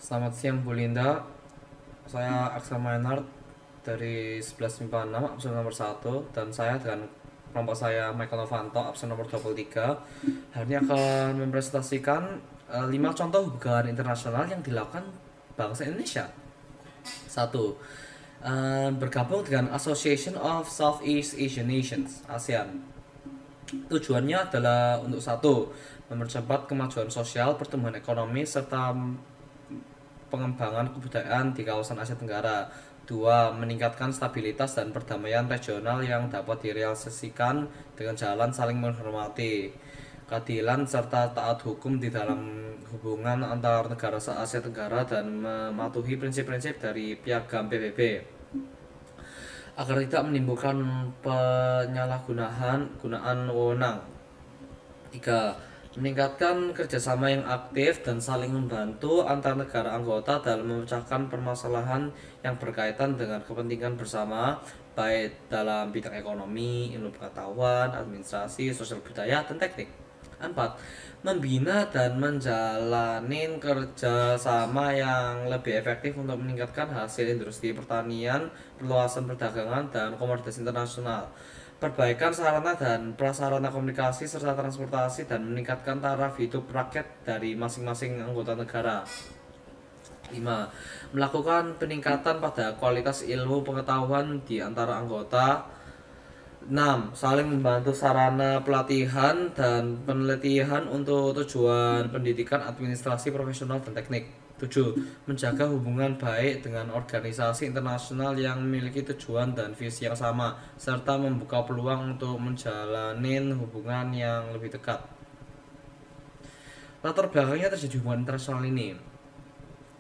Selamat siang Bu Linda, saya Axel Maynard dari 11 MIPA 6 absen nomor 1 dan saya dengan kelompok saya Michael Novanto absen nomor 23 hari ini akan mempresentasikan 5 contoh hubungan internasional yang dilakukan bangsa Indonesia. Satu, bergabung dengan Association of Southeast Asian Nations (ASEAN). Tujuannya adalah untuk satu, mempercepat kemajuan sosial, pertumbuhan ekonomi, serta pengembangan kebudayaan di kawasan Asia Tenggara. Dua, meningkatkan stabilitas dan perdamaian regional yang dapat direalisasikan dengan jalan saling menghormati, keadilan serta taat hukum di dalam hubungan antar negara se-Asia Tenggara dan mematuhi prinsip-prinsip dari Piagam PBB agar tidak menimbulkan penyalahgunaan wewenang. 3. Meningkatkan kerjasama yang aktif dan saling membantu antar negara anggota dalam memecahkan permasalahan yang berkaitan dengan kepentingan bersama, baik dalam bidang ekonomi, ilmu pengetahuan, administrasi, sosial budaya, dan teknik. 4. Membina dan menjalani kerjasama yang lebih efektif untuk meningkatkan hasil industri pertanian, perluasan perdagangan, dan komoditas internasional, perbaikan sarana dan prasarana komunikasi serta transportasi, dan meningkatkan taraf hidup rakyat dari masing-masing anggota negara. 5. Melakukan peningkatan pada kualitas ilmu pengetahuan di antara anggota. 6. Saling membantu sarana pelatihan dan penelitian untuk tujuan pendidikan, administrasi, profesional, dan teknik. 7. Menjaga hubungan baik dengan organisasi internasional yang memiliki tujuan dan visi yang sama, serta membuka peluang untuk menjalani hubungan yang lebih dekat. Latar belakangnya terjadi hubungan internasional ini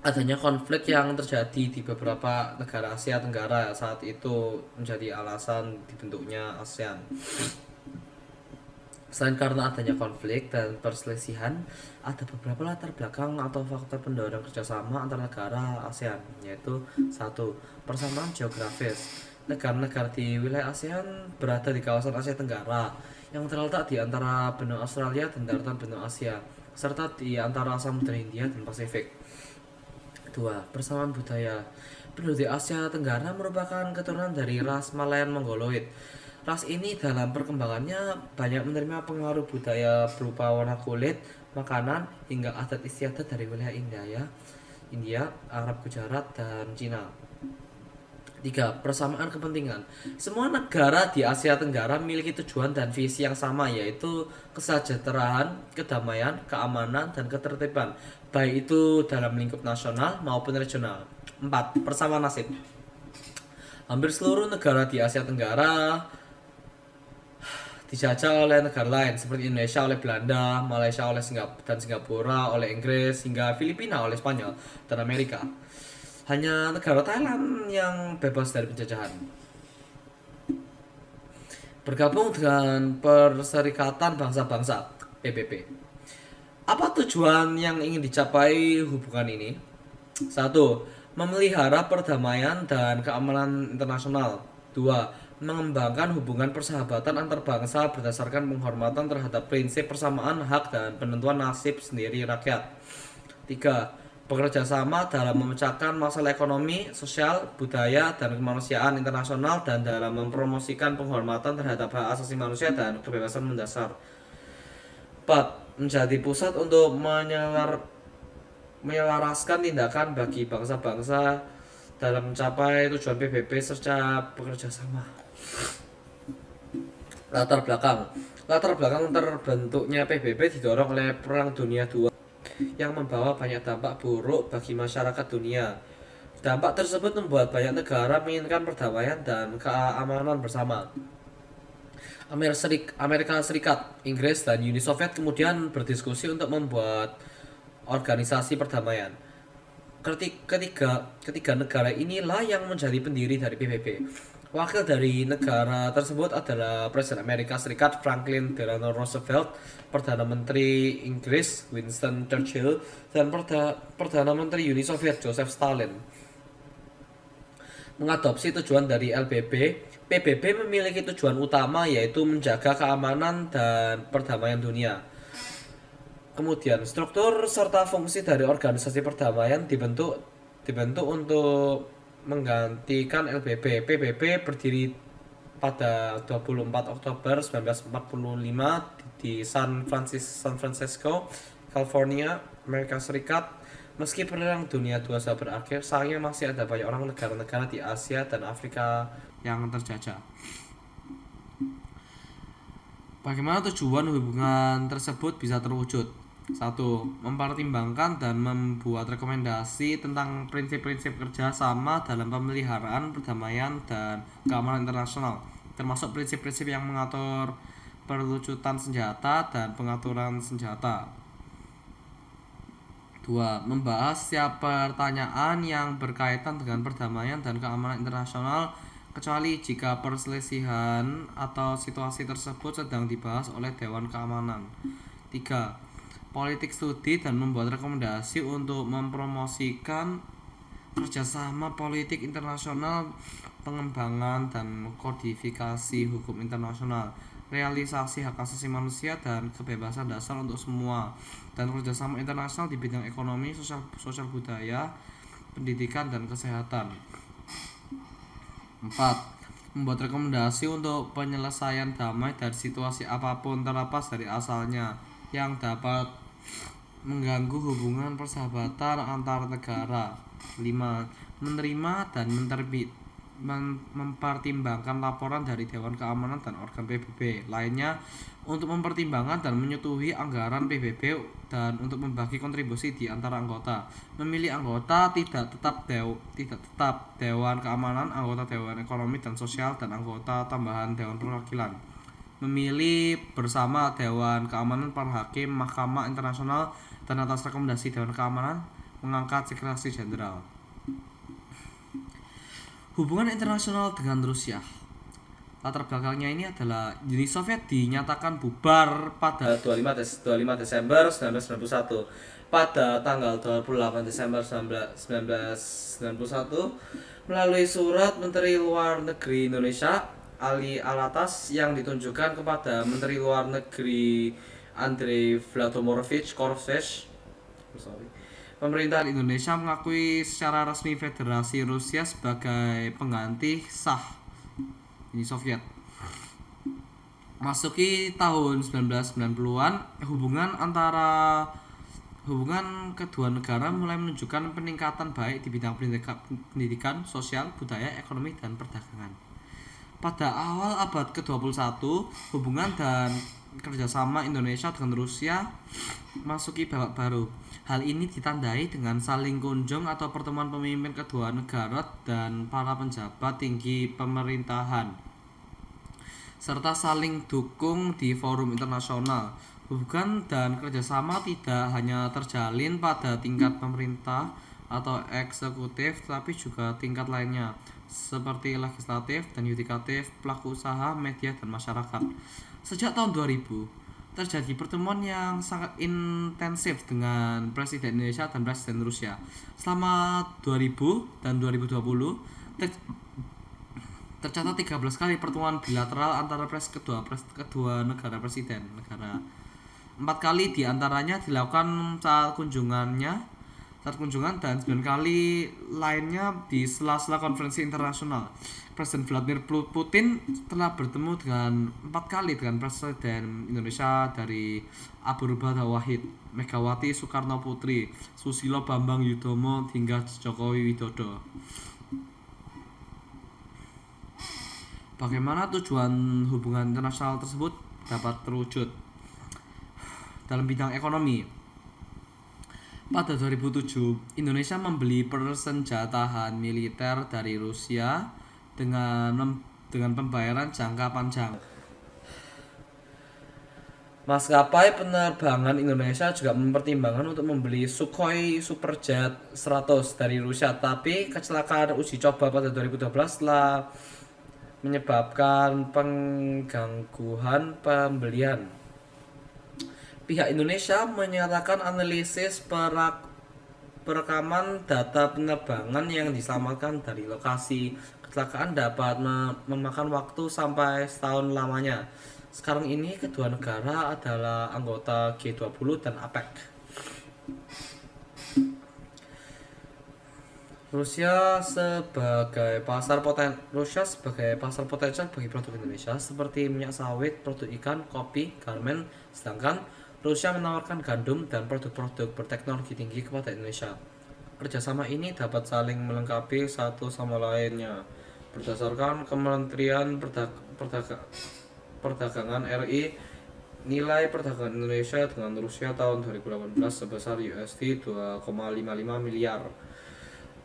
adanya konflik yang terjadi di beberapa negara Asia Tenggara saat itu menjadi alasan dibentuknya ASEAN. Selain karena adanya konflik dan perselisihan, ada beberapa latar belakang atau faktor pendorong kerjasama antar negara ASEAN, yaitu 1. Persamaan geografis. Negara-negara di wilayah ASEAN berada di kawasan Asia Tenggara yang terletak di antara benua Australia dan daratan benua Asia, serta di antara Samudra Hindia dan Pasifik. 2. Persamaan budaya. Penduduk Asia Tenggara merupakan keturunan dari ras Malayan Mongoloid. Ras ini dalam perkembangannya banyak menerima pengaruh budaya berupa warna kulit, makanan, hingga adat istiadat dari wilayah India, Arab Gujarat, dan Cina. 3. Persamaan kepentingan. Semua negara di Asia Tenggara memiliki tujuan dan visi yang sama, yaitu kesejahteraan, kedamaian, keamanan, dan ketertiban, baik itu dalam lingkup nasional maupun regional. 4. Persamaan nasib. Hampir seluruh negara di Asia Tenggara dijajah oleh negara lain, seperti Indonesia oleh Belanda, Malaysia oleh Singapura oleh Inggris, hingga Filipina oleh Spanyol dan Amerika. Hanya negara Thailand yang bebas dari penjajahan. Bergabung dengan Perserikatan Bangsa-Bangsa (PBB). Apa tujuan yang ingin dicapai hubungan ini? 1. Memelihara perdamaian dan keamanan internasional. 2. Mengembangkan hubungan persahabatan antar bangsa berdasarkan penghormatan terhadap prinsip persamaan hak dan penentuan nasib sendiri rakyat. 3. Bekerja sama dalam memecahkan masalah ekonomi, sosial, budaya, dan kemanusiaan internasional dan dalam mempromosikan penghormatan terhadap hak asasi manusia dan kebebasan mendasar. 4. Menjadi pusat untuk menyelaraskan tindakan bagi bangsa-bangsa dalam mencapai tujuan PBB serta bekerja sama. Latar belakang terbentuknya PBB didorong oleh Perang Dunia II yang membawa banyak dampak buruk bagi masyarakat dunia. Dampak tersebut membuat banyak negara menginginkan perdamaian dan keamanan bersama. Amerika Serikat, Inggris, dan Uni Soviet kemudian berdiskusi untuk membuat organisasi perdamaian. Ketiga negara inilah yang menjadi pendiri dari PBB. Wakil dari negara tersebut adalah Presiden Amerika Serikat Franklin Delano Roosevelt, Perdana Menteri Inggris Winston Churchill, dan Perdana Menteri Uni Soviet Joseph Stalin. Mengadopsi tujuan dari PBB memiliki tujuan utama, yaitu menjaga keamanan dan perdamaian dunia. Kemudian, struktur serta fungsi dari organisasi perdamaian dibentuk untuk menggantikan LBB. PBB berdiri pada 24 Oktober 1945 di San Francisco, California, Amerika Serikat. Meski Perang Dunia II sudah berakhir, sayangnya masih ada banyak orang negara-negara di Asia dan Afrika yang terjajah. Bagaimana tujuan hubungan tersebut bisa terwujud? 1. Mempertimbangkan dan membuat rekomendasi tentang prinsip-prinsip kerjasama dalam pemeliharaan perdamaian dan keamanan internasional, termasuk prinsip-prinsip yang mengatur perlucutan senjata dan pengaturan senjata. 2. Membahas setiap pertanyaan yang berkaitan dengan perdamaian dan keamanan internasional, kecuali jika perselisihan atau situasi tersebut sedang dibahas oleh Dewan Keamanan. 3. Politik studi dan membuat rekomendasi untuk mempromosikan kerjasama politik internasional, pengembangan dan kodifikasi hukum internasional, realisasi hak asasi manusia dan kebebasan dasar untuk semua, dan kerjasama internasional di bidang ekonomi, sosial budaya, pendidikan, dan kesehatan. 4. Membuat rekomendasi untuk penyelesaian damai dari situasi apapun terlepas dari asalnya yang dapat mengganggu hubungan persahabatan antar negara. 5. Menerima dan mempertimbangkan laporan dari Dewan Keamanan dan organ PBB lainnya untuk mempertimbangkan dan menyetujui anggaran PBB dan untuk membagi kontribusi di antara anggota. Memilih anggota tidak tetap Dewan Keamanan, anggota Dewan Ekonomi dan Sosial, dan anggota tambahan Dewan Perwakilan. Memilih bersama Dewan Keamanan para hakim Mahkamah Internasional, dan atas rekomendasi Dewan Keamanan mengangkat Sekretaris Jenderal. Hubungan internasional dengan Rusia. Latar belakangnya ini adalah Uni Soviet dinyatakan bubar pada 25 Desember 1991. Pada tanggal 28 Desember 1991 melalui surat Menteri Luar Negeri Indonesia Ali Alatas yang ditunjukkan kepada Menteri Luar Negeri Andrei Vladimirovich Korsech, pemerintah Indonesia mengakui secara resmi Federasi Rusia sebagai pengganti sah Uni Soviet. Masuki tahun 1990-an, hubungan kedua negara mulai menunjukkan peningkatan baik di bidang pendidikan, sosial, budaya, ekonomi, dan perdagangan. Pada awal abad ke-21, hubungan dan kerjasama Indonesia dengan Rusia masuki babak baru. Hal ini ditandai dengan saling kunjung atau pertemuan pemimpin kedua negara dan para pejabat tinggi pemerintahan, serta saling dukung di forum internasional. Hubungan dan kerjasama tidak hanya terjalin pada tingkat pemerintah atau eksekutif, tapi juga tingkat lainnya, seperti legislatif dan yudikatif, pelaku usaha, media, dan masyarakat. Sejak tahun 2000, terjadi pertemuan yang sangat intensif dengan Presiden Indonesia dan Presiden Rusia. Selama 2000 dan 2020, tercatat 13 kali pertemuan bilateral antara kedua negara. 4 kali diantaranya dilakukan saat kunjungan dan 9 kali lainnya di sela-sela konferensi internasional. Presiden Vladimir Putin telah bertemu dengan 4 kali dengan Presiden Indonesia dari Abdurrahman Wahid, Megawati Soekarno Putri, Susilo Bambang Yudhoyono hingga Jokowi Widodo. Bagaimana tujuan hubungan internasional tersebut dapat terwujud? Dalam bidang ekonomi, pada 2007, Indonesia membeli persenjataan militer dari Rusia dengan pembayaran jangka panjang. Maskapai penerbangan Indonesia juga mempertimbangkan untuk membeli Sukhoi Superjet 100 dari Rusia, tapi kecelakaan uji coba pada 2012 telah menyebabkan penggangguan pembelian. Pihak Indonesia menyatakan analisis Perekaman data penerbangan yang diselamatkan dari lokasi kecelakaan dapat memakan waktu sampai setahun lamanya. Sekarang ini kedua negara adalah anggota G20 dan APEC. Rusia sebagai pasar potensial bagi produk Indonesia seperti minyak sawit, produk ikan, kopi, garmen, sedangkan Rusia menawarkan gandum dan produk-produk berteknologi tinggi kepada Indonesia. Kerjasama ini dapat saling melengkapi satu sama lainnya. Berdasarkan Kementerian Perdagangan RI, nilai perdagangan Indonesia dengan Rusia tahun 2018 sebesar USD 2,55 miliar.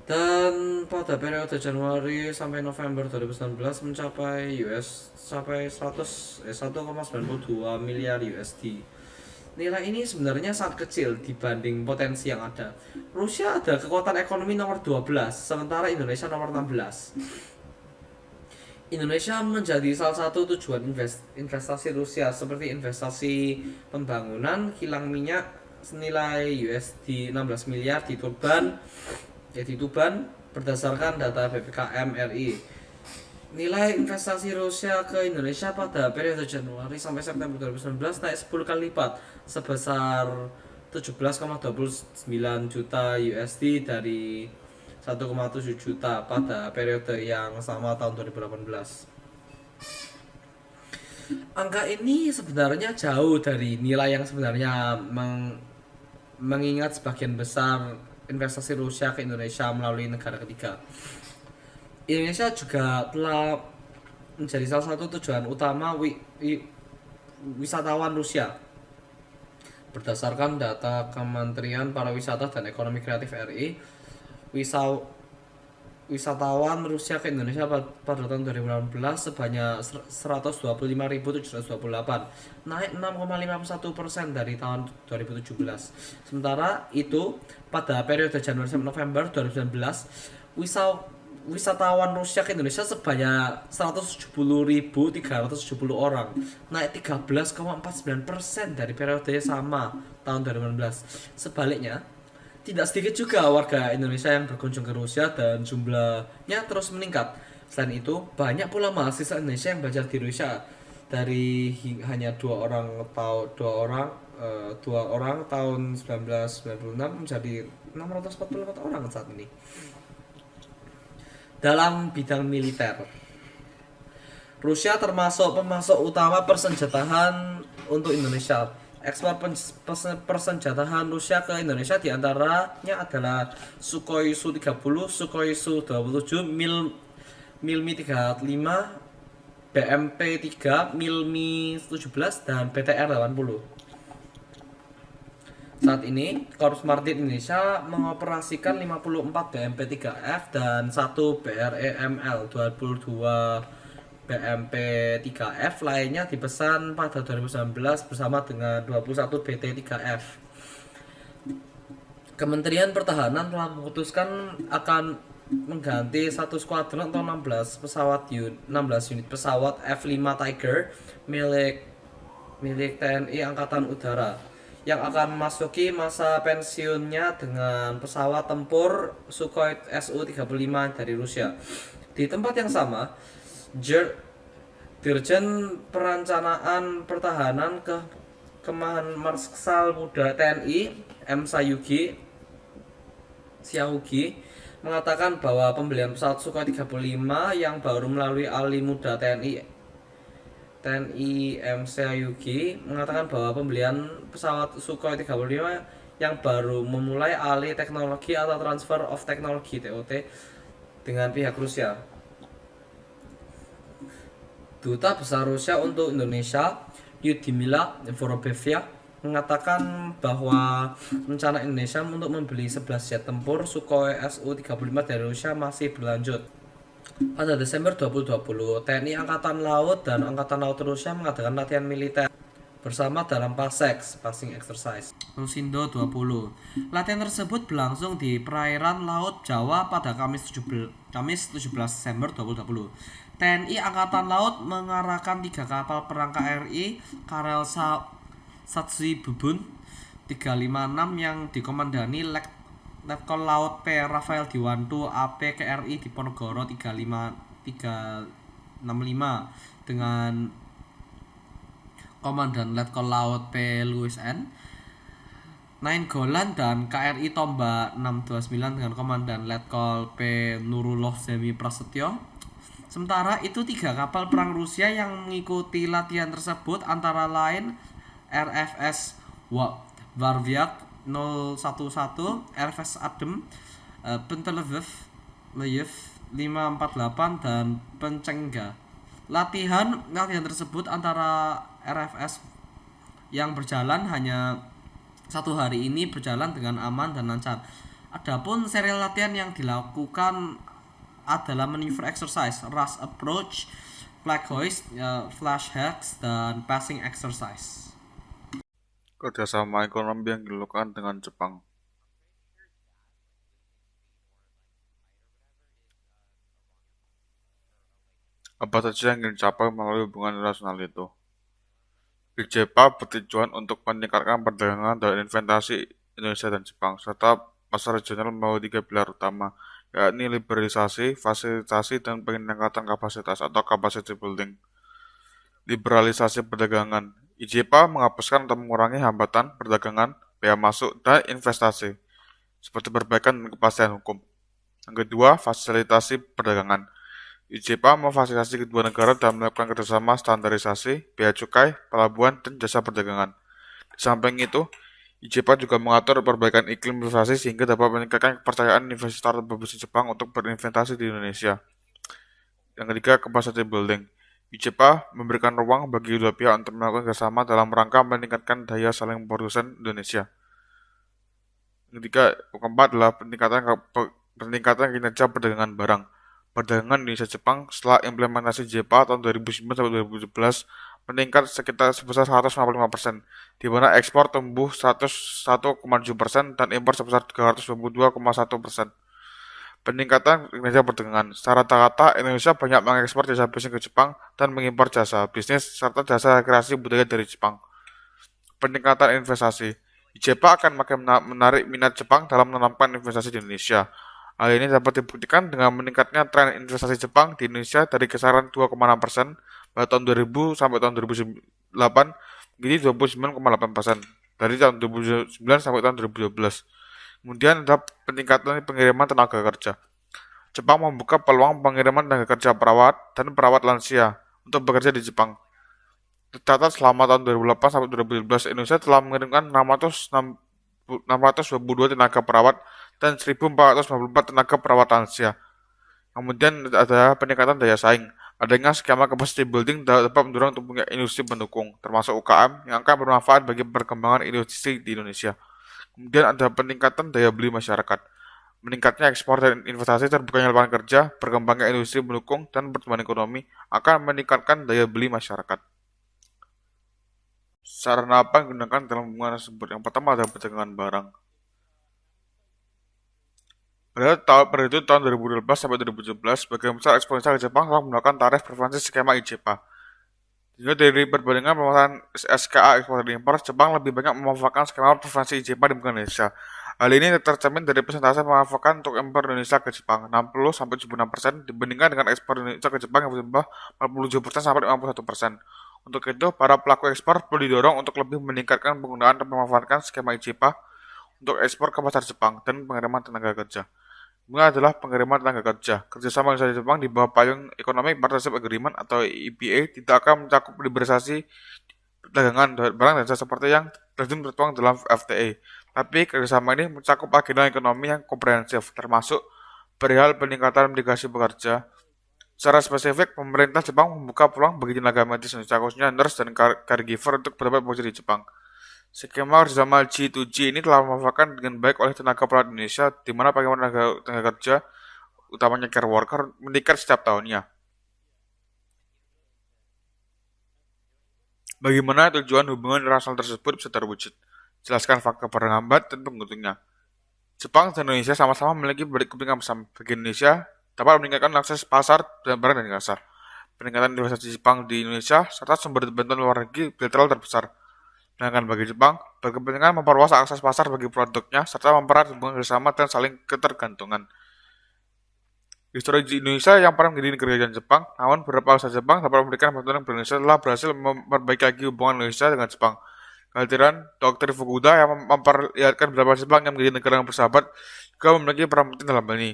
Dan pada periode Januari sampai November 2019 mencapai 1,92 miliar USD. Nilai ini sebenarnya sangat kecil dibanding potensi yang ada. Rusia ada kekuatan ekonomi nomor 12, sementara Indonesia nomor 16. Indonesia menjadi salah satu tujuan investasi Rusia seperti investasi pembangunan kilang minyak senilai USD 16 miliar di Tuban berdasarkan data BPKM RI. Nilai investasi Rusia ke Indonesia pada periode Januari sampai September 2019 naik 10 kali lipat sebesar 17,29 juta USD dari 1,7 juta pada periode yang sama tahun 2018. Angka ini sebenarnya jauh dari nilai yang sebenarnya mengingat sebagian besar investasi Rusia ke Indonesia melalui negara ketiga. Indonesia juga telah menjadi salah satu tujuan utama wisatawan Rusia. Berdasarkan data Kementerian Pariwisata dan Ekonomi Kreatif RI, wisatawan Rusia ke Indonesia pada tahun 2018 sebanyak 125.728, naik 6,51% dari tahun 2017. Sementara itu, pada periode Januari sampai November 2019, wisatawan Rusia ke Indonesia sebanyak 170.370 orang, naik 13,49% dari periode sama tahun 2019. Sebaliknya, tidak sedikit juga warga Indonesia yang berkunjung ke Rusia dan jumlahnya terus meningkat. Selain itu, banyak pula mahasiswa Indonesia yang belajar di Rusia dari hanya dua orang tahun 1996 menjadi 644 orang saat ini. Dalam bidang militer, Rusia termasuk pemasok utama persenjataan untuk Indonesia. Ekspor persenjataan Rusia ke Indonesia diantaranya adalah Sukhoi Su-30, Sukhoi Su-27, Mi-35, BMP-3, Mi-17, dan BTR-80. Saat ini, Korps Marinir Indonesia mengoperasikan 54 BMP-3F dan 1 BREML-22 BMP-3F lainnya dipesan pada 2019 bersama dengan 21 BT-3F. Kementerian Pertahanan telah memutuskan akan mengganti satu skuadron atau 16 unit pesawat F-5 Tiger milik TNI Angkatan Udara yang akan memasuki masa pensiunnya dengan pesawat tempur Sukhoi Su-35 dari Rusia. Di tempat yang sama, Dirjen Perencanaan Pertahanan Kemahan Marskal Muda TNI M. Syaugi mengatakan bahwa pembelian pesawat Sukhoi 35 yang baru melalui Ali Muda TNI M. Syaugi mengatakan bahwa pembelian pesawat Sukhoi 35 yang baru memulai alih teknologi atau transfer of technology TOT dengan pihak Rusia. Duta Besar Rusia untuk Indonesia, Lyudmila Vorobyev, mengatakan bahwa rencana Indonesia untuk membeli 11 jet tempur Sukhoi Su-35 dari Rusia masih berlanjut. Pada Desember 2020, TNI Angkatan Laut dan Angkatan Laut Rusia mengadakan latihan militer bersama dalam Passing Exercise Rusindo 20. Latihan tersebut berlangsung di perairan Laut Jawa pada Kamis 17 Desember 2020. TNI Angkatan Laut mengarahkan 3 kapal perang KRI Karel Satsui Bubun 356 yang dikomandani Letkol Laut P. Rafael Diwanto AP KRI Diponegoro 35365 dengan Komandan Letkol Laut P. Louis N. Nainggolan dan KRI Tombak 629 dengan Komandan Letkol P. Nurullah Zemi Prasetyo. Sementara itu 3 kapal perang Rusia yang mengikuti latihan tersebut antara lain RFS Varvyak 011, RFS Adem, Pentelev Leyev 548 dan Pencengga. Latihan tersebut antara RFS yang berjalan hanya 1 hari ini berjalan dengan aman dan lancar. Adapun serial latihan yang dilakukan adalah maneuver exercise, rush approach, flag hoist, flash hacks, dan passing exercise. Kerjasama ekonomi yang dilakukan dengan Jepang. Apa saja yang ingin dicapai melalui hubungan internasional itu? IJPA bertujuan untuk meningkatkan perdagangan dan investasi Indonesia dan Jepang, serta pasar regional melalui 3 pilar utama, yakni liberalisasi, fasilitasi, dan peningkatan kapasitas atau capacity building. Liberalisasi perdagangan. IJPA menghapuskan atau mengurangi hambatan perdagangan, bea masuk, dan investasi, seperti perbaikan dan kepastian hukum. Yang kedua, fasilitasi perdagangan. IJPA memfasilitasi kedua negara dalam melakukan kerjasama standarisasi, bea cukai, pelabuhan, dan jasa perdagangan. Di samping itu, IJPA juga mengatur perbaikan iklim investasi sehingga dapat meningkatkan kepercayaan investor dan pebisnis Jepang untuk berinvestasi di Indonesia. Yang ketiga, capacity building. IJPA memberikan ruang bagi dua pihak untuk melakukan kerjasama dalam rangka meningkatkan daya saling produsen Indonesia. Yang keempat adalah peningkatan kinerja perdagangan barang. Perdagangan Indonesia-Jepang setelah implementasi JEPA tahun 2009 sampai 2017 meningkat sekitar sebesar 155%, di mana ekspor tumbuh 101,7% dan impor sebesar 322,1%. Peningkatan kinerja perdagangan. Secara rata-rata, Indonesia banyak mengekspor jasa bisnis ke Jepang dan mengimpor jasa bisnis serta jasa rekreasi budaya dari Jepang. Peningkatan investasi. JEPA akan makin menarik minat Jepang dalam menanamkan investasi di Indonesia. Hal ini dapat dibuktikan dengan meningkatnya tren investasi Jepang di Indonesia dari kisaran 2,6% pada tahun 2000 sampai tahun 2008 menjadi 29,8% dari tahun 2009 sampai tahun 2012. Kemudian ada peningkatan pengiriman tenaga kerja. Jepang membuka peluang pengiriman tenaga kerja perawat dan perawat lansia untuk bekerja di Jepang. Tercatat selama tahun 2008 sampai 2017, Indonesia telah mengirimkan 622 tenaga perawat dan 1.494 tenaga perawat lansia. Kemudian ada peningkatan daya saing. Adanya skema capacity building dapat mendorong tumbuhnya industri pendukung, termasuk UKM, yang akan bermanfaat bagi perkembangan industri di Indonesia. Kemudian ada peningkatan daya beli masyarakat. Meningkatnya ekspor dan investasi, terbukanya lapangan kerja, perkembangan industri pendukung, dan pertumbuhan ekonomi akan meningkatkan daya beli masyarakat. Sarana apa yang digunakan dalam hubungan tersebut? Yang pertama adalah perdagangan barang. Pada itu tahun 2012 sampai 2017, sebagian besar eksportir ke Jepang telah menggunakan tarif preferensi skema IJPA. Sehingga dari perbandingan pemesanan SKA ekspor dan impor, Jepang lebih banyak memanfaatkan skema preferensi IJPA dibandingkan Indonesia. Hal ini tercermin dari persentase pemanfaatan untuk impor Indonesia ke Jepang 60-76% dibandingkan dengan ekspor Indonesia ke Jepang yang berjumlah 47% sampai 51%. Untuk itu, para pelaku ekspor perlu didorong untuk lebih meningkatkan penggunaan dan memanfaatkan skema IJPA untuk ekspor ke pasar Jepang dan pengiriman tenaga kerja. Bunga adalah pengiriman tenaga kerja. Kerjasama Indonesia dan Jepang di bawah payung Economic Partnership Agreement atau EPA tidak akan mencakup liberalisasi perdagangan barang dan jasa seperti yang tertuang dalam FTA. Tapi kerjasama ini mencakup agenda ekonomi yang komprehensif, termasuk perihal peningkatan migrasi pekerja. Secara spesifik, pemerintah Jepang membuka peluang bagi tenaga medis Indonesia, khususnya nurse dan caregiver untuk berdapat bekerja di Jepang. Skema kerjasama G2G ini telah dimanfaatkan dengan baik oleh tenaga perawat Indonesia, di mana bagaimana tenaga kerja, utamanya care worker, meningkat setiap tahunnya. Bagaimana tujuan hubungan internasional tersebut bisa terwujud? Jelaskan fakta penghambat dan pengunjungnya. Jepang dan Indonesia sama-sama memiliki kepentingan bersama. Bagi Indonesia, dapat meningkatkan akses pasar dan barang dan jasa. Peningkatan investasi Jepang di Indonesia serta sumber bantuan luar negeri bilateral terbesar. Sedangkan bagi Jepang, berkepentingan memperluas akses pasar bagi produknya serta mempererat hubungan kerjasama dan saling ketergantungan. Histori di Indonesia yang pernah menjadi negara jajahan Jepang, namun beberapa usaha Jepang dapat memberikan bantuan kepada Indonesia telah berhasil memperbaiki lagi hubungan Indonesia dengan Jepang. Kehadiran Dr. Fukuda yang memperlihatkan betapa Jepang yang menjadi negara yang bersahabat juga memiliki peran penting dalam hal ini.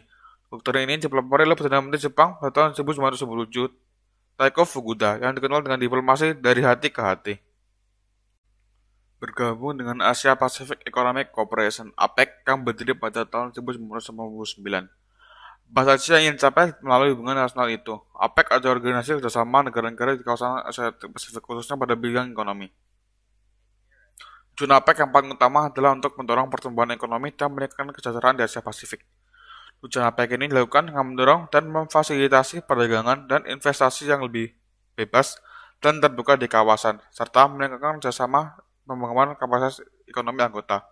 Dokter ini dipelopori oleh Perdana Menteri Jepang pada tahun 1997, Taiko Fukuda, yang dikenal dengan diplomasi dari hati ke hati. Bergabung dengan Asia Pacific Economic Cooperation (APEC) yang berdiri pada tahun 1999. Bahasa Asia yang dicapai melalui hubungan nasional itu. APEC adalah organisasi kerjasama negara-negara di kawasan Asia Pasifik khususnya pada bidang ekonomi. Tujuan APEC yang paling utama adalah untuk mendorong pertumbuhan ekonomi dan meningkatkan kesejahteraan di Asia Pasifik. Tujuan APEC ini dilakukan dengan mendorong dan memfasilitasi perdagangan dan investasi yang lebih bebas dan terbuka di kawasan, serta meningkatkan kerjasama pembangunan kapasitas ekonomi anggota.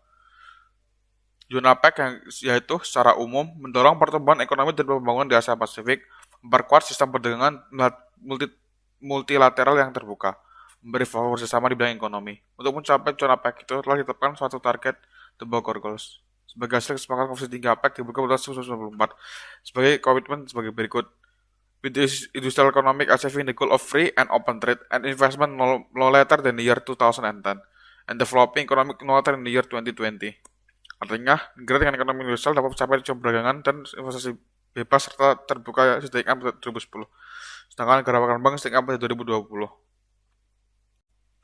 Tujuan APEC yaitu secara umum mendorong pertumbuhan ekonomi dan pembangunan di Asia Pasifik, memperkuat sistem perdagangan multilateral yang terbuka, memberi fokus kerjasama di bidang ekonomi. Untuk mencapai tujuan APEC itu telah ditetapkan suatu target The Bogor Goals. Sebagai hasil kesepakatan Komisi Tinggi APEC dibuka pada 1994 sebagai komitmen sebagai berikut. With the industrial economic achieving the goal of free and open trade and investment no later than the year 2010 and developing economic no later than the year 2020. Artinya, negara dengan ekonomi universal dapat mencapai tujuan perdagangan dan investasi bebas serta terbuka setidaknya pada 2010. Sedangkan negara berkembang setidaknya pada 2020.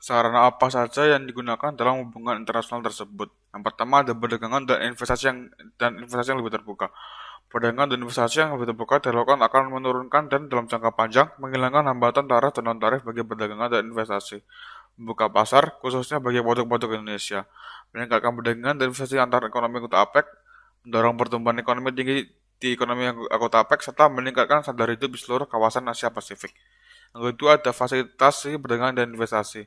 Sarana apa saja yang digunakan dalam hubungan internasional tersebut? Yang pertama ada perdagangan dan investasi yang lebih terbuka. Perdagangan dan investasi yang lebih terbuka dilakukan akan menurunkan dan dalam jangka panjang menghilangkan hambatan tarif dan non-tarif bagi perdagangan dan investasi. Membuka pasar, khususnya bagi produk-produk Indonesia. Meningkatkan perdagangan dan investasi antar ekonomi anggota APEC, mendorong pertumbuhan ekonomi tinggi di ekonomi anggota APEC, serta meningkatkan standar hidup di seluruh kawasan Asia Pasifik. Yang kedua ada fasilitasi perdagangan dan investasi.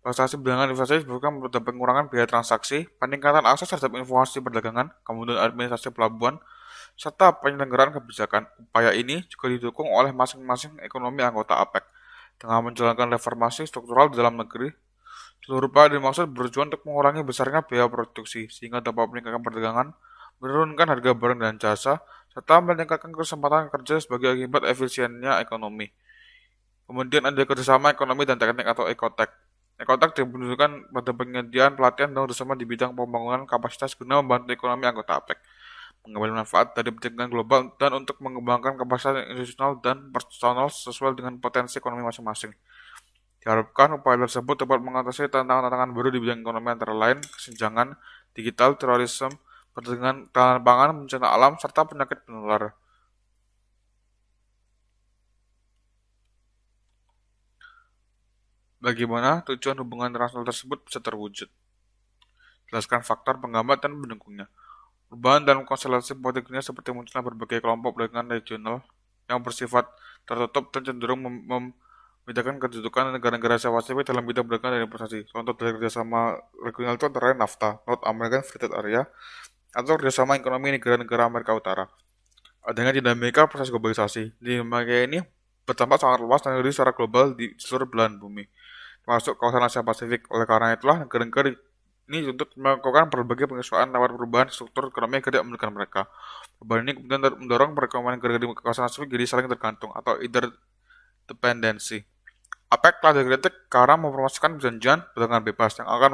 Fasilitasi perdagangan dan investasi bukan pada pengurangan biaya transaksi, peningkatan akses terhadap informasi perdagangan, kemudian administrasi pelabuhan, serta penyelenggaraan kebijakan. Upaya ini juga didukung oleh masing-masing ekonomi anggota APEC dengan menjalankan reformasi struktural di dalam negeri. Seluruh upaya dimaksud bertujuan untuk mengurangi besarnya biaya produksi sehingga dapat meningkatkan perdagangan, menurunkan harga barang dan jasa, serta meningkatkan kesempatan kerja sebagai akibat efisiennya ekonomi. Kemudian ada kerjasama ekonomi dan teknik atau ekotek. Ekotek diperuntukkan pada penyediaan pelatihan dan kerjasama di bidang pembangunan kapasitas guna membantu ekonomi anggota APEC, mengambil manfaat dari pencegahan global dan untuk mengembangkan kapasitas institusional dan personal sesuai dengan potensi ekonomi masing-masing. Diharapkan upaya tersebut dapat mengatasi tantangan-tantangan baru di bidang ekonomi antara lain kesenjangan digital, terorisme, perdagangan, ketahanan pangan, bencana alam, serta penyakit penular. Bagaimana tujuan hubungan internasional tersebut bisa terwujud? Jelaskan faktor penghambat dan pendukungnya. Perubahan dalam konstelasi politik dunia seperti munculnya berbagai kelompok perdagangan regional yang bersifat tertutup dan cenderung membedakan kedudukan negara-negara Asia Pasifik dalam bidang perdagangan dan investasi. Contoh dari kerjasama regional itu antara lain NAFTA, North American Free Trade Area, atau kerjasama ekonomi negara-negara Amerika Utara. Adanya dinamika proses globalisasi. Dinamika ini bertambah sangat luas dan terjadi secara global di seluruh belahan bumi, termasuk kawasan Asia Pasifik. Oleh karena itulah negara-negara ini untuk melakukan berbagai penyesuaian lewat perubahan struktur ekonomi yang tidak memungkinkan mereka. Perubahan ini kemudian mendorong perekonomian negara di kawasan Pasifik jadi saling tergantung atau interdependensi. APEC telah dikritik karena mempromosikan perjanjian perdagangan bebas yang akan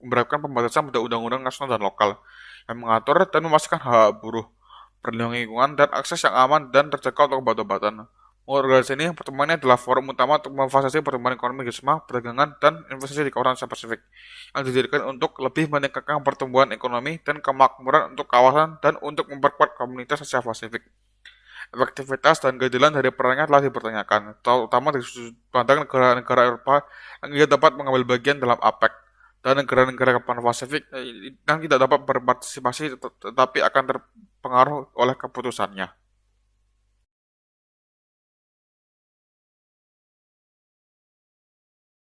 memberikan pembatasan pada undang-undang nasional dan lokal yang mengatur dan memastikan hak buruh, perlindungan lingkungan, dan akses yang aman dan terjangkau untuk obat-obatan. Organisasi ini pertemuannya adalah forum utama untuk memfasilitasi pertumbuhan ekonomi kerjasama, perdagangan, dan investasi di kawasan Asia Pasifik yang didirikan untuk lebih meningkatkan pertumbuhan ekonomi dan kemakmuran untuk kawasan dan untuk memperkuat komunitas Asia Pasifik. Efektivitas dan keadilan dari perannya telah dipertanyakan, terutama dari sudut pandang negara-negara Eropa yang dapat mengambil bagian dalam APEC dan negara-negara Pasifik yang tidak dapat berpartisipasi tetapi akan terpengaruh oleh keputusannya.